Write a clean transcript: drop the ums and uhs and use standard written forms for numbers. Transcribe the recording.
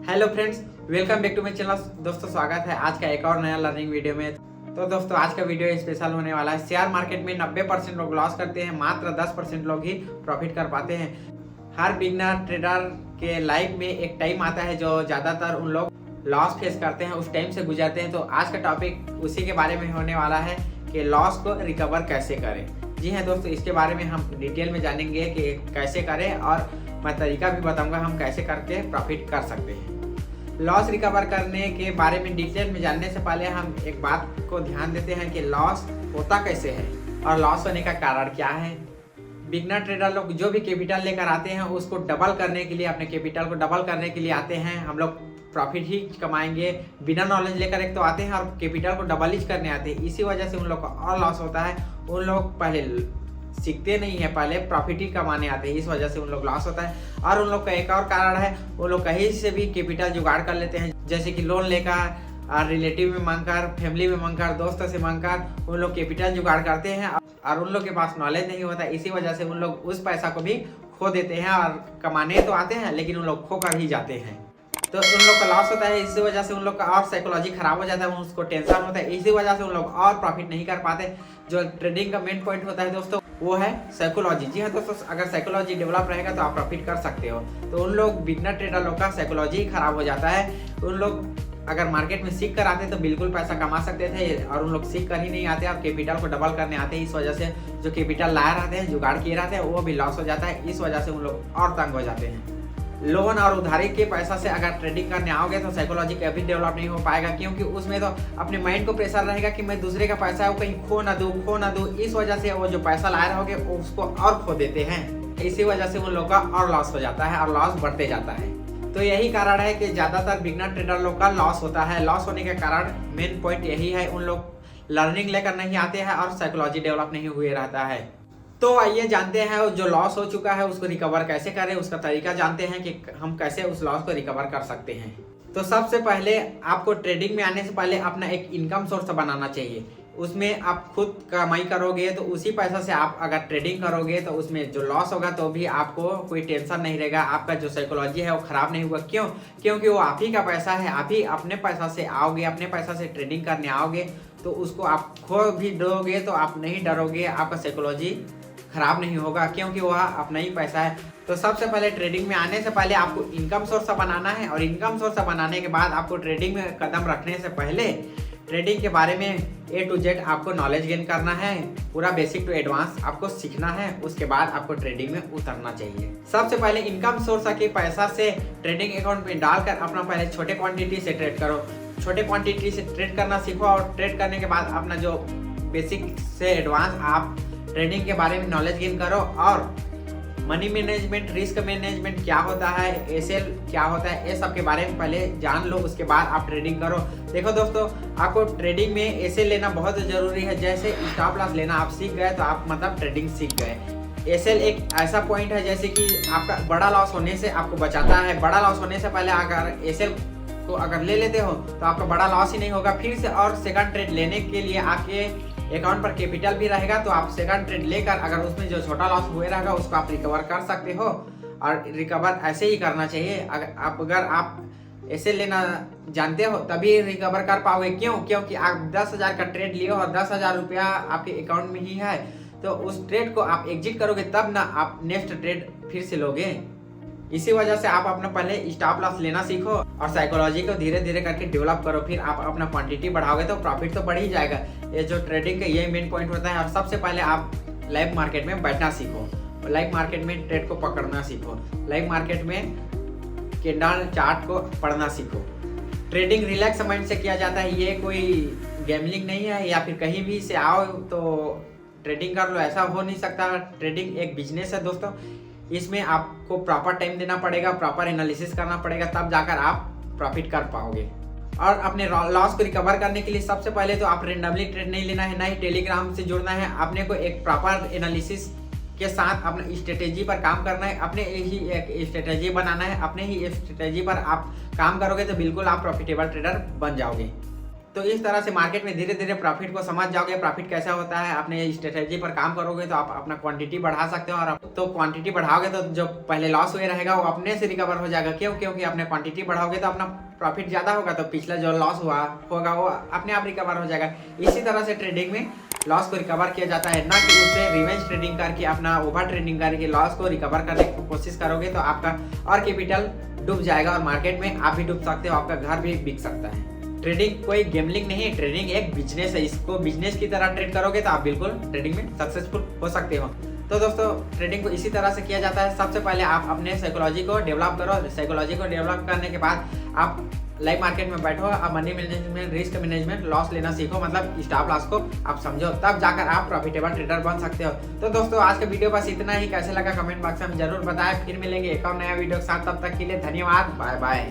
Hello friends, welcome back to my channel. दोस्तों स्वागत है आज का एक और नया लर्निंग वीडियो में। तो दोस्तों आज का वीडियो स्पेशल होने वाला है। शेयर मार्केट में 90% लोग लॉस करते हैं, मात्र 10% लोग ही प्रॉफिट कर पाते हैं। हर बिगनर ट्रेडर के लाइफ में एक टाइम आता है जो ज़्यादातर उन लोग लॉस फेस करते हैं, उस टाइम से गुजरते हैं। तो आज का टॉपिक उसी के बारे में होने वाला है कि लॉस को रिकवर कैसे करें। जी हाँ दोस्तों, इसके बारे में हम डिटेल में जानेंगे कि कैसे करें और मैं तरीका भी बताऊंगा हम कैसे करके प्रॉफिट कर सकते हैं। लॉस रिकवर करने के बारे में डिटेल में जानने से पहले हम एक बात को ध्यान देते हैं कि लॉस होता कैसे है और लॉस होने का कारण क्या है। बिगनर ट्रेडर लोग जो भी कैपिटल लेकर आते हैं उसको डबल करने के लिए, अपने कैपिटल को डबल करने के लिए आते हैं। हम लोग प्रॉफिट ही कमाएंगे बिना नॉलेज लेकर एक तो आते हैं और कैपिटल को डबल ही करने आते हैं। इसी वजह से उन लोग का और लॉस होता है। उन लोग पहले सीखते नहीं है, पहले प्रॉफिट ही कमाने आते हैं, इस वजह से उन लोग लॉस होता है। और उन लोग का एक और कारण है, वो लोग कहीं से भी कैपिटल जुगाड़ कर लेते हैं, जैसे कि लोन लेकर और रिलेटिव में मांगकर, फैमिली में मांगकर, दोस्तों से मांगकर उन लोग कैपिटल जुगाड़ करते हैं और उन लोग के पास नॉलेज नहीं होता। इसी वजह से उन लोग उस पैसा को भी खो देते हैं और कमाने तो आते हैं लेकिन उन लोग खो कर ही जाते हैं। तो उन लोग का लॉस होता है। इसी वजह से उन लोग का और साइकोलॉजी खराब हो जाता है, उसको टेंशन होता है। इसी वजह से उन लोग और प्रॉफिट नहीं कर पाते। जो ट्रेडिंग का मेन पॉइंट होता है दोस्तों वो है साइकोलॉजी। जी हाँ दोस्तों, अगर साइकोलॉजी डेवलप रहेगा तो आप प्रॉफिट कर सकते हो। तो उन लोग बिगनर ट्रेडर लोग का साइकोलॉजी ही खराब हो जाता है। उन लोग अगर मार्केट में सीख कर आते तो बिल्कुल पैसा कमा सकते थे और उन लोग सीख कर ही नहीं आते, आप कैपिटल को डबल करने आते हैं। इस वजह से जो कैपिटल लाए रहते हैं, जुगाड़ किए रहते हैं, वो भी लॉस हो जाता है। इस वजह से उन लोग और तंग हो जाते हैं। लोन और उधारी के पैसा से अगर ट्रेडिंग करने आओगे तो साइकोलॉजी कभी डेवलप नहीं हो पाएगा, क्योंकि उसमें तो अपने माइंड को प्रेशर रहेगा कि मैं दूसरे का पैसा है वो कहीं खो ना दूं। इस वजह से वो जो पैसा लाए रहोगे उसको और खो देते हैं। इसी वजह से उन लोग का और लॉस हो जाता है और लॉस बढ़ते जाता है। तो यही कारण है कि ज्यादातर बिगनर ट्रेडर लोग का लॉस होता है। लॉस होने के कारण मेन पॉइंट यही है, उन लोग लर्निंग लेकर नहीं आते हैं और साइकोलॉजी डेवलप नहीं हुए रहता है। तो आइए जानते हैं जो लॉस हो चुका है उसको रिकवर कैसे करें, उसका तरीका जानते हैं कि हम कैसे उस लॉस को रिकवर कर सकते हैं। तो सबसे पहले आपको ट्रेडिंग में आने से पहले अपना एक इनकम सोर्स बनाना चाहिए। उसमें आप खुद कमाई करोगे तो उसी पैसा से आप अगर ट्रेडिंग करोगे तो उसमें जो लॉस होगा तो भी आपको कोई टेंशन नहीं रहेगा। आपका जो साइकोलॉजी है वो खराब नहीं होगा। क्यों? क्योंकि वो आप ही का पैसा है। आप ही अपने पैसा से आओगे, अपने पैसा से ट्रेडिंग करने आओगे तो उसको आप खो भी दोगे तो आप नहीं डरोगे, आपका साइकोलॉजी खराब नहीं होगा, क्योंकि वह अपना ही पैसा है। तो सबसे पहले ट्रेडिंग में आने से पहले आपको इनकम सोर्स बनाना है और इनकम सोर्स बनाने के बाद आपको ट्रेडिंग में कदम रखने से पहले ट्रेडिंग के बारे में A to Z आपको नॉलेज गेन करना है। पूरा बेसिक टू एडवांस आपको सीखना है। उसके बाद आपको ट्रेडिंग में उतरना चाहिए। सबसे पहले इनकम सोर्स के पैसा से ट्रेडिंग अकाउंट में डालकर अपना पहले छोटे क्वांटिटी से ट्रेड करो। छोटे क्वांटिटी से ट्रेड करना सीखो और ट्रेड करने के बाद अपना जो बेसिक से एडवांस आप ट्रेडिंग के बारे में नॉलेज गेन करो और मनी मैनेजमेंट, रिस्क मैनेजमेंट क्या होता है, एसएल क्या होता है, ये सब के बारे में पहले जान लो। उसके बाद आप ट्रेडिंग करो। देखो दोस्तों, आपको ट्रेडिंग में एसएल लेना बहुत जरूरी है। जैसे स्टॉप लॉस लेना आप सीख गए तो आप मतलब ट्रेडिंग सीख गए। एसएल एक ऐसा पॉइंट है जैसे कि आपका बड़ा लॉस होने से आपको बचाता है। बड़ा लॉस होने से पहले अगर एसएल को अगर ले लेते हो तो आपका बड़ा लॉस ही नहीं होगा। फिर से और सेकंड ट्रेड लेने के लिए आपके अकाउंट पर कैपिटल भी रहेगा तो आप सेकंड ट्रेड लेकर अगर उसमें जो छोटा लॉस हुए रहेगा उसको आप रिकवर कर सकते हो। और रिकवर ऐसे ही करना चाहिए। अगर आप ऐसे लेना जानते हो तभी रिकवर कर पाओगे। क्यों? क्योंकि आप 10,000 का ट्रेड लिए हो और 10,000 रुपया आपके अकाउंट में ही है, तो उस ट्रेड को आप एग्जिट करोगे तब ना आप नेक्स्ट ट्रेड फिर से लोगे। इसी वजह से आप अपना पहले स्टॉप लॉस लेना सीखो और साइकोलॉजी को धीरे धीरे करके डेवलप करो। फिर आप अपना क्वांटिटी बढ़ाओगे तो प्रॉफिट तो बढ़ ही जाएगा। ये जो ट्रेडिंग का ये मेन पॉइंट होता है। और सबसे पहले आप लाइव मार्केट में बैठना सीखो, लाइव मार्केट में ट्रेड को पकड़ना सीखो, लाइव मार्केट में कैंडल चार्ट को पढ़ना सीखो। ट्रेडिंग रिलैक्स माइंड से किया जाता है, ये कोई गैम्बलिंग नहीं है या फिर कहीं भी से आओ तो ट्रेडिंग कर लो, ऐसा हो नहीं सकता। ट्रेडिंग एक बिजनेस है दोस्तों। इसमें आपको प्रॉपर टाइम देना पड़ेगा, प्रॉपर एनालिसिस करना पड़ेगा, तब जाकर आप प्रॉफिट कर पाओगे। और अपने लॉस को रिकवर करने के लिए सबसे पहले तो आप रेंडमली ट्रेड नहीं लेना है, ना ही टेलीग्राम से जुड़ना है। अपने को एक प्रॉपर एनालिसिस के साथ अपना स्ट्रेटेजी पर काम करना है, अपने ही एक स्ट्रेटेजी बनाना है। अपने ही स्ट्रेटेजी पर आप काम करोगे तो बिल्कुल आप प्रॉफिटेबल ट्रेडर बन जाओगे। तो इस तरह से मार्केट में धीरे धीरे प्रॉफिट को समझ जाओगे, प्रॉफिट कैसा होता है। अपने स्ट्रेटेजी पर काम करोगे तो आप अपना क्वांटिटी बढ़ा सकते हो, और तो क्वांटिटी बढ़ाओगे तो जो पहले लॉस हुए रहेगा वो अपने से रिकवर हो जाएगा। क्यों? क्योंकि अपने क्वांटिटी बढ़ाओगे तो अपना प्रॉफिट ज़्यादा होगा, तो पिछला जो लॉस होगा वो अपने आप रिकवर हो जाएगा। इसी तरह से ट्रेडिंग में लॉस को रिकवर किया जाता है, ना कि उससे रिवेंज ट्रेडिंग करके अपना ओवर ट्रेडिंग करके लॉस को रिकवर करने की कोशिश करोगे तो आपका और कैपिटल डूब जाएगा, और मार्केट में आप भी डूब सकते हो, आपका घर भी बिक सकता है। ट्रेडिंग कोई गेमलिंग नहीं है, ट्रेडिंग एक बिजनेस है। इसको बिजनेस की तरह ट्रेड करोगे तो आप बिल्कुल ट्रेडिंग में सक्सेसफुल हो सकते हो। तो दोस्तों ट्रेडिंग को इसी तरह से किया जाता है। सबसे पहले आप अपने साइकोलॉजी को डेवलप करो। साइकोलॉजी को डेवलप करने के बाद आप लाइव मार्केट में बैठो, आप money management, risk management, loss लेना सीखो, मतलब स्टॉप लॉस को आप समझो, तब जाकर आप प्रॉफिटेबल ट्रेडर बन सकते हो। तो दोस्तों आज का वीडियो बस इतना ही। कैसे लगा कमेंट बॉक्स में जरूर बताएं। फिर मिलेंगे एक और नया वीडियो के साथ, तब तक के लिए धन्यवाद, बाय बाय।